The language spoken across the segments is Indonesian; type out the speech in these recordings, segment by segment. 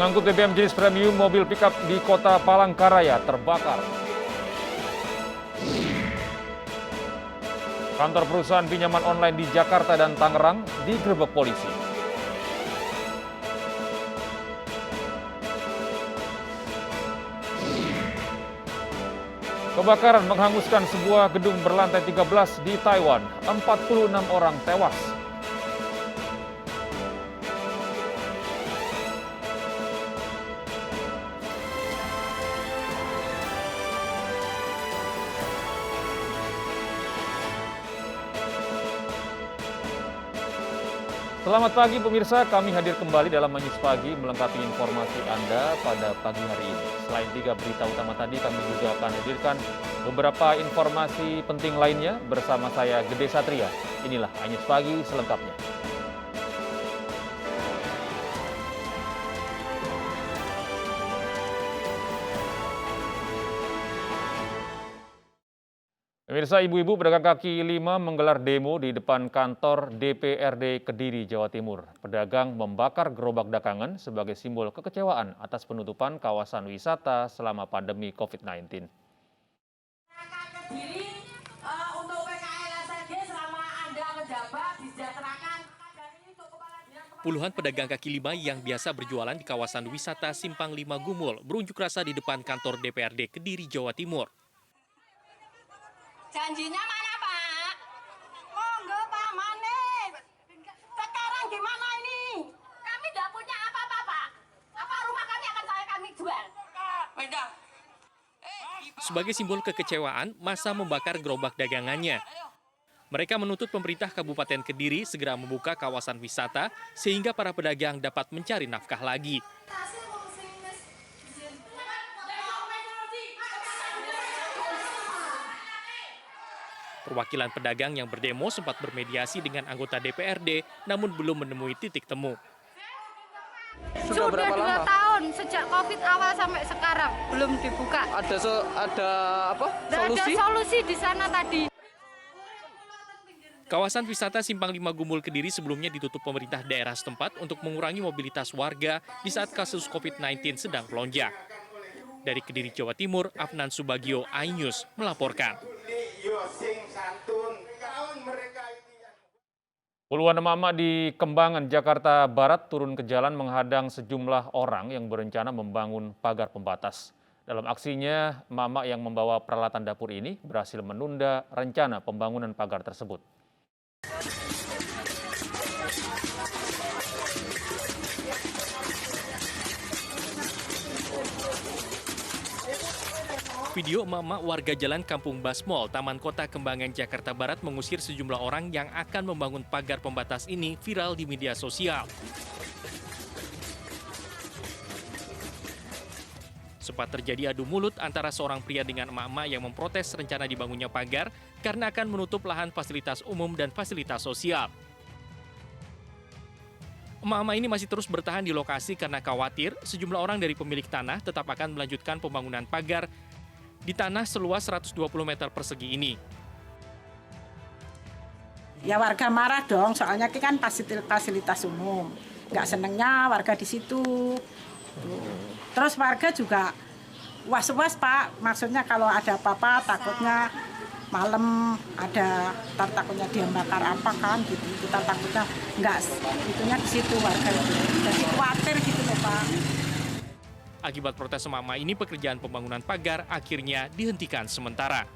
Pengangkut BBM jenis premium mobil pickup di kota Palangkaraya terbakar. Kantor perusahaan pinjaman online di Jakarta dan Tangerang digerebek polisi. Kebakaran menghanguskan sebuah gedung berlantai 13 di Taiwan. 46 orang tewas. Selamat pagi pemirsa, kami hadir kembali dalam Manyus Pagi melengkapi informasi Anda pada pagi hari ini. Selain 3 berita utama tadi, kami juga akan hadirkan beberapa informasi penting lainnya bersama saya Gede Satria. Inilah Manyus Pagi selengkapnya. Pemirsa, ibu-ibu pedagang kaki lima menggelar demo di depan kantor DPRD Kediri, Jawa Timur. Pedagang membakar gerobak dagangan sebagai simbol kekecewaan atas penutupan kawasan wisata selama pandemi COVID-19. Puluhan pedagang kaki lima yang biasa berjualan di kawasan wisata Simpang 5 Gumul berunjuk rasa di depan kantor DPRD Kediri, Jawa Timur. Janjinya mana, Pak? Monggo, Pak, mana? Sekarang gimana ini? Kami tidak punya apa-apa, Pak. Apa rumah kami akan kami jual? Beda. Sebagai simbol kekecewaan, massa membakar gerobak dagangannya. Mereka menuntut pemerintah Kabupaten Kediri segera membuka kawasan wisata sehingga para pedagang dapat mencari nafkah lagi. Perwakilan pedagang yang berdemo sempat bermediasi dengan anggota DPRD, namun belum menemui titik temu. Sudah 2 tahun sejak COVID awal sampai sekarang belum dibuka. Ada apa? Ada solusi di sana tadi. Kawasan wisata Simpang 5 Gumul Kediri sebelumnya ditutup pemerintah daerah setempat untuk mengurangi mobilitas warga di saat kasus COVID-19 sedang melonjak. Dari Kediri, Jawa Timur, Afnan Subagio, iNews melaporkan. Puluhan emak-emak di Kembangan, Jakarta Barat turun ke jalan menghadang sejumlah orang yang berencana membangun pagar pembatas. Dalam aksinya, emak-emak yang membawa peralatan dapur ini berhasil menunda rencana pembangunan pagar tersebut. Video emak-emak warga jalan Kampung Basmol, Taman Kota Kembangan, Jakarta Barat mengusir sejumlah orang yang akan membangun pagar pembatas ini viral di media sosial. Sempat terjadi adu mulut antara seorang pria dengan emak-emak yang memprotes rencana dibangunnya pagar karena akan menutup lahan fasilitas umum dan fasilitas sosial. Emak-emak ini masih terus bertahan di lokasi karena khawatir sejumlah orang dari pemilik tanah tetap akan melanjutkan pembangunan pagar di tanah seluas 120 meter persegi ini. Ya warga marah dong, soalnya kan fasilitas umum. Nggak senengnya warga di situ. Terus warga juga was-was, Pak. Maksudnya kalau ada apa-apa takutnya malam ada, takutnya dia bakar apa kan gitu. Kita takutnya nggak, itunya di situ warga itu. Jadi khawatir gitu loh, Pak. Akibat protes emak-emak ini, pekerjaan pembangunan pagar akhirnya dihentikan sementara.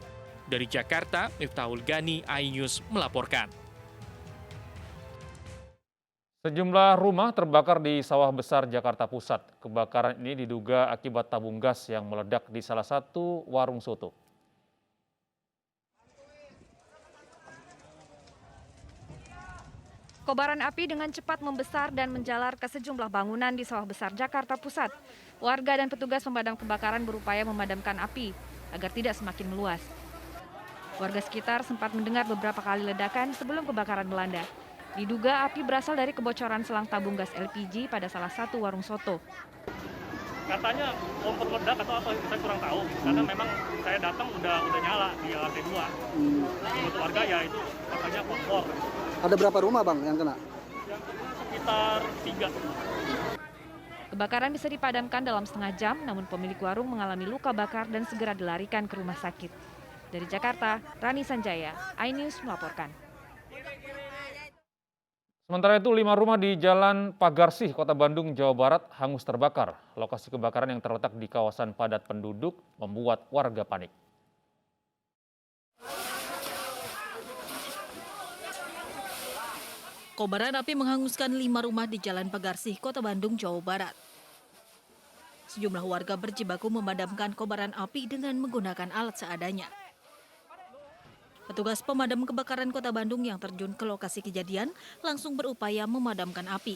Dari Jakarta, Miftahul Gani, iNews melaporkan. Sejumlah rumah terbakar di Sawah Besar, Jakarta Pusat. Kebakaran ini diduga akibat tabung gas yang meledak di salah satu warung soto. Kobaran api dengan cepat membesar dan menjalar ke sejumlah bangunan di Sawah Besar, Jakarta Pusat. Warga dan petugas pemadam kebakaran berupaya memadamkan api agar tidak semakin meluas. Warga sekitar sempat mendengar beberapa kali ledakan sebelum kebakaran melanda. Diduga api berasal dari kebocoran selang tabung gas LPG pada salah satu warung soto. Katanya kompor meledak atau apa, saya kurang tahu. Karena memang saya datang udah nyala di lantai 2. Untuk warga ya itu katanya kompor. Ada berapa rumah, Bang, yang kena? Yang kena sekitar 3. Kebakaran bisa dipadamkan dalam setengah jam, namun pemilik warung mengalami luka bakar dan segera dilarikan ke rumah sakit. Dari Jakarta, Rani Sanjaya, iNews melaporkan. Sementara itu, 5 rumah di Jalan Pagarsih, Kota Bandung, Jawa Barat hangus terbakar. Lokasi kebakaran yang terletak di kawasan padat penduduk membuat warga panik. Kobaran api menghanguskan 5 rumah di Jalan Pagarsih, Kota Bandung, Jawa Barat. Sejumlah warga berjibaku memadamkan kobaran api dengan menggunakan alat seadanya. Petugas pemadam kebakaran Kota Bandung yang terjun ke lokasi kejadian langsung berupaya memadamkan api.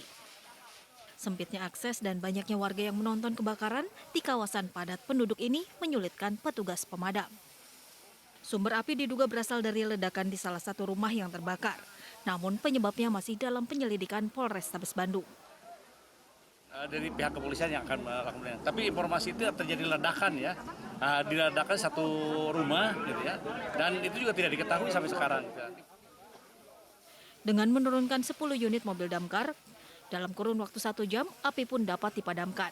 Sempitnya akses dan banyaknya warga yang menonton kebakaran di kawasan padat penduduk ini menyulitkan petugas pemadam. Sumber api diduga berasal dari ledakan di salah satu rumah yang terbakar. Namun penyebabnya masih dalam penyelidikan Polrestabes Bandung. Dari pihak kepolisian yang akan melakukan. Tapi informasi itu terjadi ledakan ya, diledakan satu rumah gitu ya, dan itu juga tidak diketahui sampai sekarang. Dengan menurunkan 10 unit mobil damkar, dalam kurun waktu 1 jam, api pun dapat dipadamkan.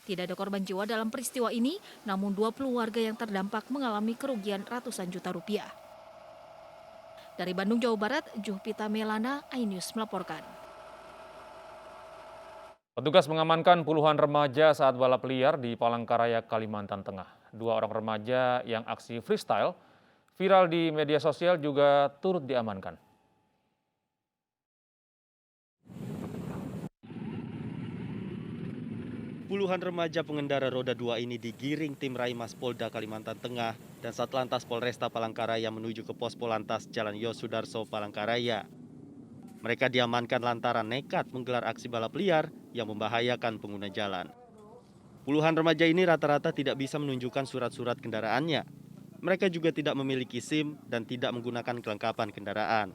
Tidak ada korban jiwa dalam peristiwa ini, namun 20 warga yang terdampak mengalami kerugian ratusan juta rupiah. Dari Bandung, Jawa Barat, Juhpita Melana, iNews melaporkan. Petugas mengamankan puluhan remaja saat balap liar di Palangkaraya, Kalimantan Tengah. 2 orang remaja yang aksi freestyle viral di media sosial juga turut diamankan. Puluhan remaja pengendara roda 2 ini digiring tim Raimas Polda Kalimantan Tengah dan Satlantas Polresta Palangkaraya menuju ke pos Polantas Jalan Yosudarso, Palangkaraya. Mereka diamankan lantaran nekat menggelar aksi balap liar yang membahayakan pengguna jalan. Puluhan remaja ini rata-rata tidak bisa menunjukkan surat-surat kendaraannya. Mereka juga tidak memiliki SIM dan tidak menggunakan kelengkapan kendaraan.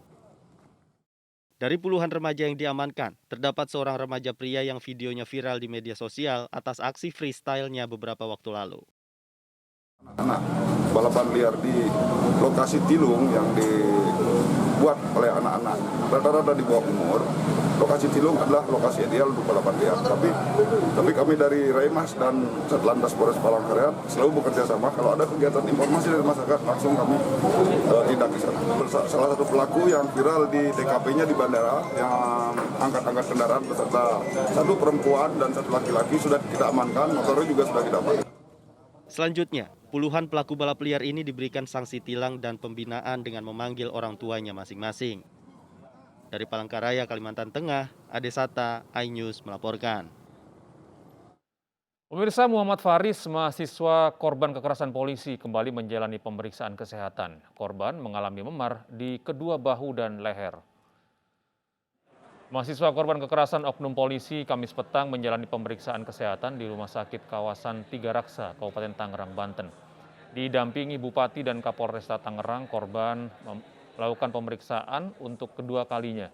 Dari puluhan remaja yang diamankan, terdapat seorang remaja pria yang videonya viral di media sosial atas aksi freestyle-nya beberapa waktu lalu. Anak balapan liar di lokasi tilung yang dibuat oleh anak-anak rata-rata di bawah umur. Lokasi tilung adalah lokasi ideal untuk balapan liar. Tapi kami dari Raimas dan Satlantas Polres Palangkaraya selalu bekerja sama. Kalau ada kegiatan informasi dari masyarakat, langsung kami tindak ke sana. Salah satu pelaku yang viral di TKP-nya di bandara yang angkat-angkat kendaraan beserta satu perempuan dan satu laki-laki sudah kita amankan, motornya juga sudah kita amankan. Selanjutnya, puluhan pelaku balap liar ini diberikan sanksi tilang dan pembinaan dengan memanggil orang tuanya masing-masing. Dari Palangkaraya, Kalimantan Tengah, Ade Sata, iNews melaporkan. Pemirsa, Muhammad Faris, mahasiswa korban kekerasan polisi, kembali menjalani pemeriksaan kesehatan. Korban mengalami memar di kedua bahu dan leher. Mahasiswa korban kekerasan oknum polisi Kamis petang menjalani pemeriksaan kesehatan di Rumah Sakit kawasan Tiga Raksa, Kabupaten Tangerang, Banten. Didampingi Bupati dan Kapolresta Tangerang, korban melakukan pemeriksaan untuk kedua kalinya.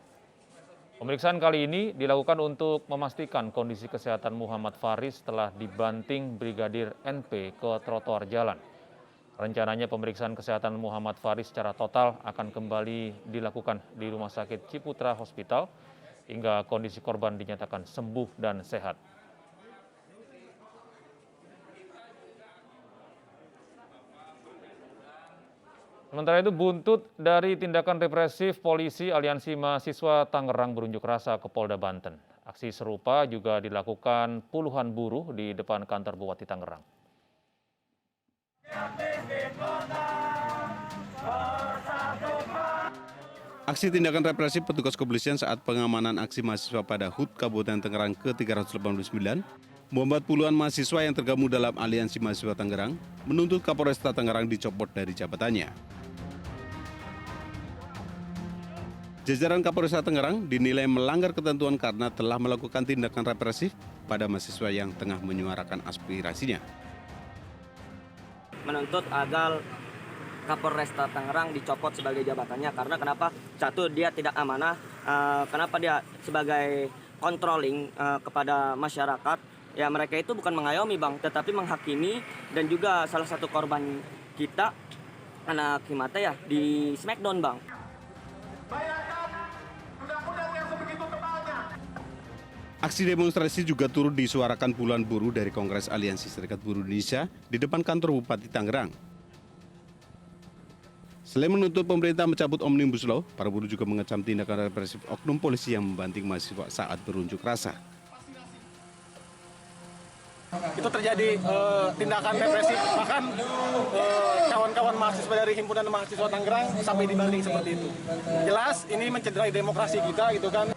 Pemeriksaan kali ini dilakukan untuk memastikan kondisi kesehatan Muhammad Faris setelah dibanting Brigadir NP ke trotoar jalan. Rencananya pemeriksaan kesehatan Muhammad Faris secara total akan kembali dilakukan di Rumah Sakit Ciputra Hospital hingga kondisi korban dinyatakan sembuh dan sehat. Sementara itu, buntut dari tindakan represif polisi, Aliansi Mahasiswa Tangerang berunjuk rasa ke Polda Banten. Aksi serupa juga dilakukan puluhan buruh di depan kantor Bupati Tangerang. Aksi tindakan represif petugas kepolisian saat pengamanan aksi mahasiswa pada HUT Kabupaten Tangerang ke-389 membuat puluhan mahasiswa yang tergabung dalam Aliansi Mahasiswa Tangerang menuntut Kapolresta Tangerang dicopot dari jabatannya. Jajaran Kapolresta Tangerang dinilai melanggar ketentuan karena telah melakukan tindakan represif pada mahasiswa yang tengah menyuarakan aspirasinya. Menuntut agar Kapolresta Tangerang dicopot sebagai jabatannya karena kenapa? Satu, dia tidak amanah. Kenapa dia sebagai controlling kepada masyarakat? Ya mereka itu bukan mengayomi bang, tetapi menghakimi, dan juga salah satu korban kita anak Himata ya di Smackdown bang. Aksi demonstrasi juga turut disuarakan puluhan buruh dari Kongres Aliansi Serikat Buruh Indonesia di depan kantor Bupati Tangerang. Selain menuntut pemerintah mencabut Omnibus Law, para buruh juga mengecam tindakan represif oknum polisi yang membanting mahasiswa saat berunjuk rasa. Itu terjadi tindakan represif, bahkan kawan-kawan mahasiswa dari Himpunan Mahasiswa Tangerang sampai dibanting seperti itu. Jelas ini mencederai demokrasi kita gitu kan.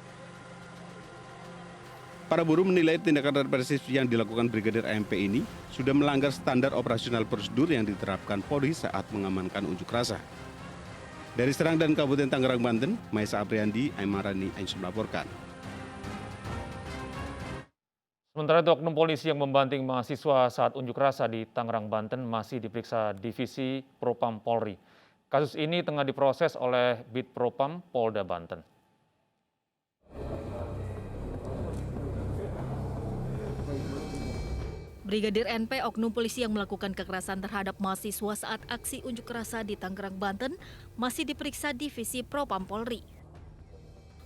Para buruh menilai tindakan represif yang dilakukan Brigadir AMP ini sudah melanggar standar operasional prosedur yang diterapkan Polri saat mengamankan unjuk rasa. Dari Serang dan Kabupaten Tangerang, Banten, Maisa Apriandi, Aimarani, Ainsyah melaporkan. Sementara itu, oknum polisi yang membanting mahasiswa saat unjuk rasa di Tangerang, Banten masih diperiksa Divisi Propam Polri. Kasus ini tengah diproses oleh Bid Propam Polda Banten. Brigadir NP, oknum polisi yang melakukan kekerasan terhadap mahasiswa saat aksi unjuk rasa di Tangerang, Banten, masih diperiksa Divisi Propam Polri.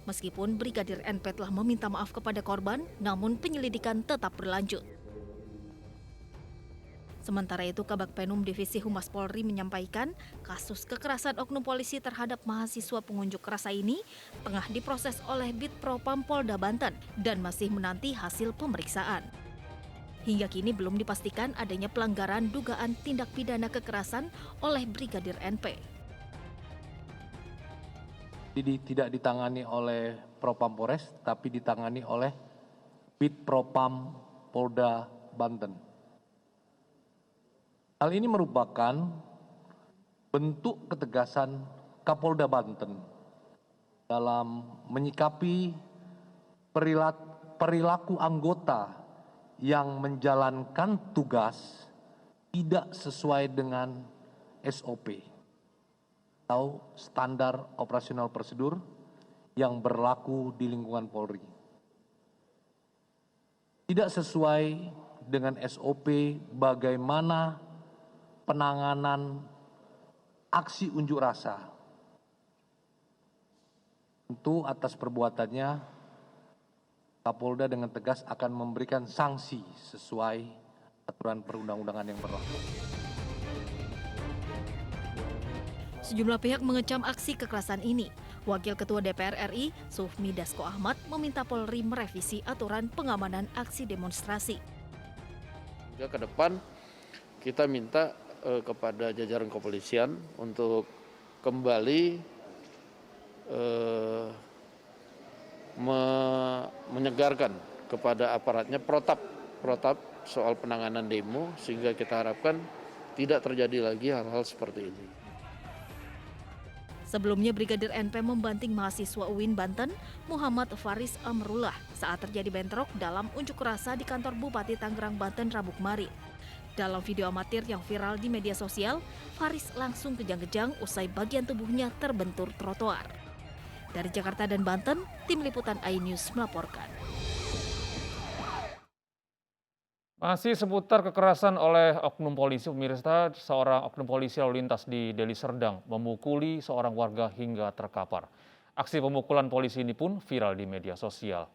Meskipun Brigadir NP telah meminta maaf kepada korban, namun penyelidikan tetap berlanjut. Sementara itu, Kabag Penum Divisi Humas Polri menyampaikan kasus kekerasan oknum polisi terhadap mahasiswa pengunjuk rasa ini tengah diproses oleh Bid Propam Polda Banten dan masih menanti hasil pemeriksaan. Hingga kini belum dipastikan adanya pelanggaran dugaan tindak pidana kekerasan oleh Brigadir NP. Jadi tidak ditangani oleh Propam Polres, tapi ditangani oleh Bid Propam Polda Banten. Hal ini merupakan bentuk ketegasan Kapolda Banten dalam menyikapi perilaku anggota yang menjalankan tugas tidak sesuai dengan SOP atau standar operasional prosedur yang berlaku di lingkungan Polri. Tidak sesuai dengan SOP bagaimana penanganan aksi unjuk rasa. Tentu atas perbuatannya Kapolda dengan tegas akan memberikan sanksi sesuai aturan perundang-undangan yang berlaku. Sejumlah pihak mengecam aksi kekerasan ini. Wakil Ketua DPR RI, Sufmi Dasko Ahmad, meminta Polri merevisi aturan pengamanan aksi demonstrasi. Juga ke depan kita minta kepada jajaran kepolisian untuk kembali menyegarkan kepada aparatnya protap soal penanganan demo sehingga kita harapkan tidak terjadi lagi hal-hal seperti ini. Sebelumnya Brigadir NP membanting mahasiswa UIN Banten, Muhammad Faris Amrullah, saat terjadi bentrok dalam unjuk rasa di kantor Bupati Tangerang, Banten Rabu kemarin. Dalam video amatir yang viral di media sosial, Faris langsung kejang-kejang usai bagian tubuhnya terbentur trotoar. Dari Jakarta dan Banten, Tim Liputan iNews melaporkan. Masih seputar kekerasan oleh oknum polisi, pemirsa, seorang oknum polisi lalu lintas di Deli Serdang memukuli seorang warga hingga terkapar. Aksi pemukulan polisi ini pun viral di media sosial.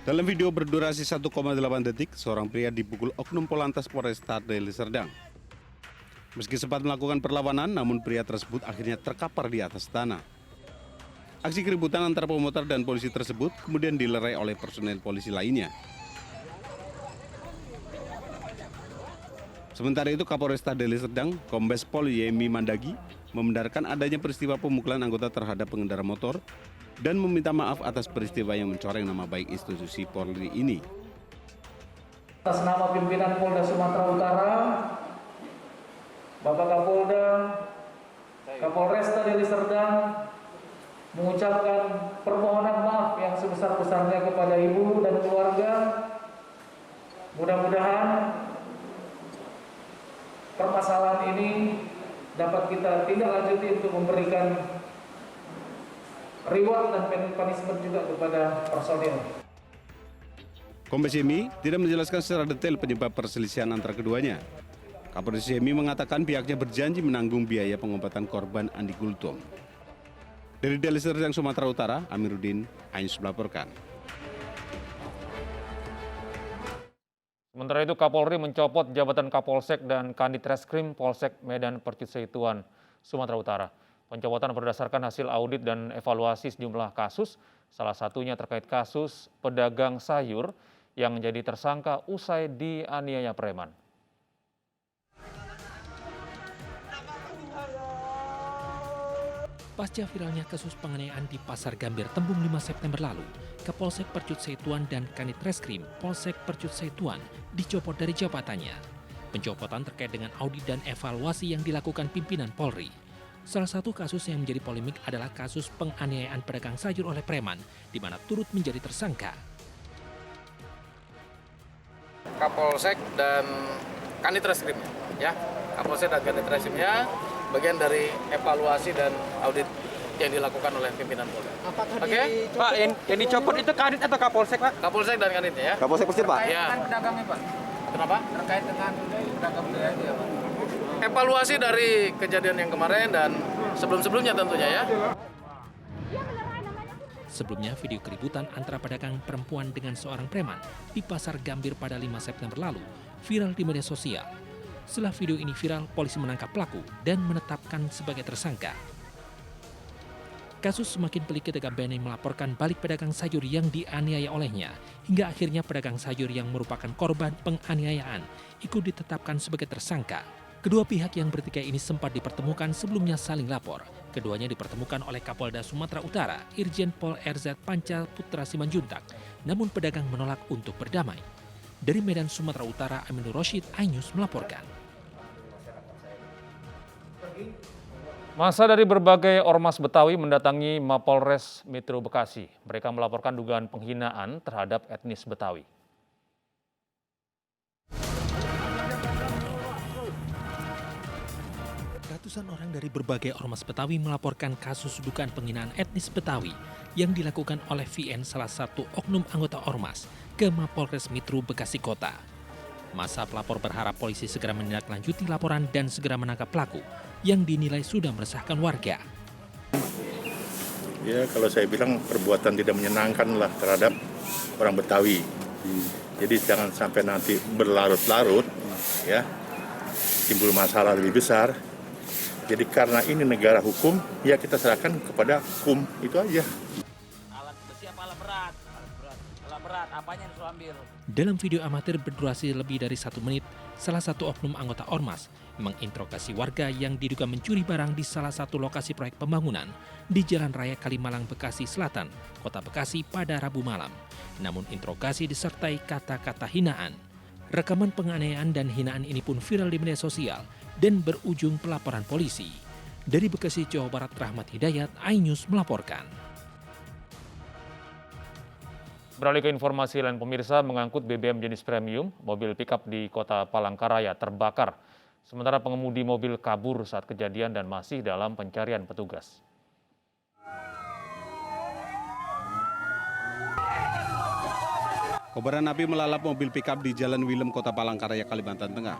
Dalam video berdurasi 1,8 detik, seorang pria dipukul oknum Polantas Polresta Deli Serdang. Meski sempat melakukan perlawanan, namun pria tersebut akhirnya terkapar di atas tanah. Aksi keributan antara pemotor dan polisi tersebut kemudian dilerai oleh personel polisi lainnya. Sementara itu, Kapolresta Deli Serdang, Kombes Pol Yemi Mandagi, membenarkan adanya peristiwa pemukulan anggota terhadap pengendara motor dan meminta maaf atas peristiwa yang mencoreng nama baik institusi Polri ini. Atas nama pimpinan Polda Sumatera Utara, Bapak Kapolda, Kapolresta Deli Serdang mengucapkan permohonan maaf yang sebesar-besarnya kepada ibu dan keluarga. Mudah-mudahan permasalahan ini dapat kita tindak lanjuti untuk memberikan reward dan punishment juga kepada personil. Kombes Yemi tidak menjelaskan secara detail penyebab perselisihan antara keduanya. Kapolres Yemi mengatakan pihaknya berjanji menanggung biaya pengobatan korban Andi Gultom. Dari Deli Serdang, Sumatera Utara, Amiruddin, Ainus melaporkan. Sementara itu Kapolri mencopot jabatan Kapolsek dan Kanit Reskrim Polsek Medan Percut-Seituan, Sumatera Utara. Pencopotan berdasarkan hasil audit dan evaluasi sejumlah kasus, salah satunya terkait kasus pedagang sayur yang menjadi tersangka usai dianiaya preman. Pasca viralnya kasus penganiayaan di Pasar Gambir Tembung 5 September lalu, Kapolsek Percut-Seituan dan Kanit Reskrim Polsek Percut-Seituan dicopot dari jabatannya. Pencopotan terkait dengan audit dan evaluasi yang dilakukan pimpinan Polri. Salah satu kasus yang menjadi polemik adalah kasus penganiayaan pedagang sayur oleh preman, di mana turut menjadi tersangka. Kapolsek dan Kanit Reskrim, ya, Kapolsek dan Kanit Reskrimnya bagian dari evaluasi dan audit yang dilakukan oleh pimpinan Polri. Oke, Pak, yang dicopot itu Kanit atau Kapolsek, Pak? Kapolsek dan Kanitnya, ya. Kapolsek Persib, Pak? Ya. Dengan pedagangnya, Pak? Kenapa? Terkait dengan pedagang budaya, Pak? Evaluasi dari kejadian yang kemarin dan sebelum-sebelumnya tentunya, ya. Sebelumnya, video keributan antara pedagang perempuan dengan seorang preman di Pasar Gambir pada 5 September lalu viral di media sosial. Setelah video ini viral, polisi menangkap pelaku dan menetapkan sebagai tersangka. Kasus semakin pelik ketika BNI melaporkan balik pedagang sayur yang dianiaya olehnya, hingga akhirnya pedagang sayur yang merupakan korban penganiayaan ikut ditetapkan sebagai tersangka. Kedua pihak yang bertikai ini sempat dipertemukan sebelumnya saling lapor. Keduanya dipertemukan oleh Kapolda Sumatera Utara, Irjen Pol RZ Panca Putra Simanjuntak, namun pedagang menolak untuk berdamai. Dari Medan, Sumatera Utara, Aminur Rosyid, iNews melaporkan. Masa dari berbagai ormas Betawi mendatangi Mapolres Metro Bekasi. Mereka melaporkan dugaan penghinaan terhadap etnis Betawi. Ratusan orang dari berbagai ormas Betawi melaporkan kasus dugaan penghinaan etnis Betawi yang dilakukan oleh VN, salah satu oknum anggota ormas, ke Mapolres Metro Bekasi Kota. Masa pelapor berharap polisi segera menindaklanjuti laporan dan segera menangkap pelaku yang dinilai sudah meresahkan warga. Ya, kalau saya bilang perbuatan tidak menyenangkan lah terhadap orang Betawi. Jadi jangan sampai nanti berlarut-larut, ya, timbul masalah lebih besar. Jadi karena ini negara hukum, ya kita serahkan kepada hukum, itu aja. Alat besi apa alat berat? Alat berat, apanya yang disuruh ambil? Dalam video amatir berdurasi lebih dari 1 menit, salah satu oknum anggota ormas menginterogasi warga yang diduga mencuri barang di salah satu lokasi proyek pembangunan di Jalan Raya Kalimalang, Bekasi Selatan, Kota Bekasi pada Rabu malam. Namun interogasi disertai kata-kata hinaan. Rekaman penganiayaan dan hinaan ini pun viral di media sosial dan berujung pelaporan polisi. Dari Bekasi, Jawa Barat, Rahmat Hidayat, iNews melaporkan. Beralih ke informasi lain, pemirsa, mengangkut BBM jenis premium, mobil pickup di Kota Palangkaraya terbakar. Sementara pengemudi mobil kabur saat kejadian dan masih dalam pencarian petugas. Kobaran api melalap mobil pickup di Jalan Willem, Kota Palangkaraya, Kalimantan Tengah.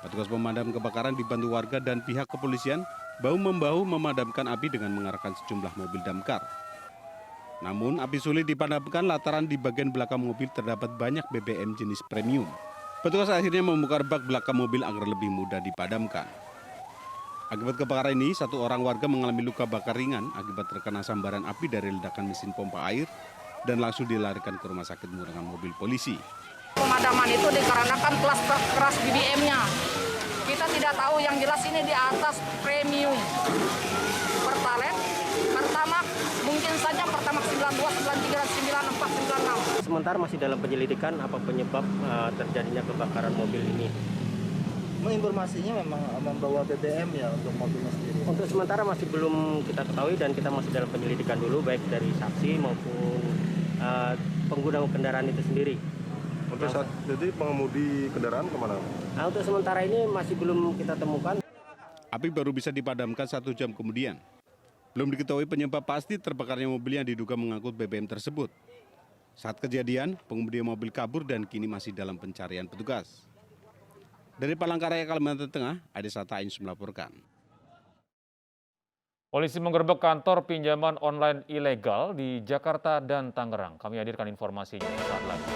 Petugas pemadam kebakaran dibantu warga dan pihak kepolisian bahu-membahu memadamkan api dengan mengarahkan sejumlah mobil damkar. Namun, api sulit dipadamkan lantaran di bagian belakang mobil terdapat banyak BBM jenis premium. Petugas akhirnya membongkar bak belakang mobil agar lebih mudah dipadamkan. Akibat kebakaran ini, 1 orang warga mengalami luka bakar ringan akibat terkena sambaran api dari ledakan mesin pompa air dan langsung dilarikan ke rumah sakit menggunakan mobil polisi. Pemadaman itu dikarenakan keras BBM-nya. Kita tidak tahu, yang jelas ini di atas premium. Pertalite, Pertamax, mungkin saja Pertamax 92, 93, 94, 96. Sementara masih dalam penyelidikan apa penyebab terjadinya kebakaran mobil ini. Informasinya memang membawa BBM ya untuk mobilnya sendiri? Untuk sementara masih belum kita ketahui dan kita masih dalam penyelidikan dulu, baik dari saksi maupun pengguna kendaraan itu sendiri. Untuk saat jadi pengemudi kendaraan kemana? Nah, untuk sementara ini masih belum kita temukan. Api baru bisa dipadamkan 1 jam kemudian. Belum diketahui penyebab pasti terbakarnya mobil yang diduga mengangkut BBM tersebut. Saat kejadian, pengemudi mobil kabur dan kini masih dalam pencarian petugas. Dari Palangkaraya, Kalimantan Tengah, Ade Sata, iNews melaporkan. Polisi menggerebek kantor pinjaman online ilegal di Jakarta dan Tangerang. Kami hadirkan informasinya saat lagi.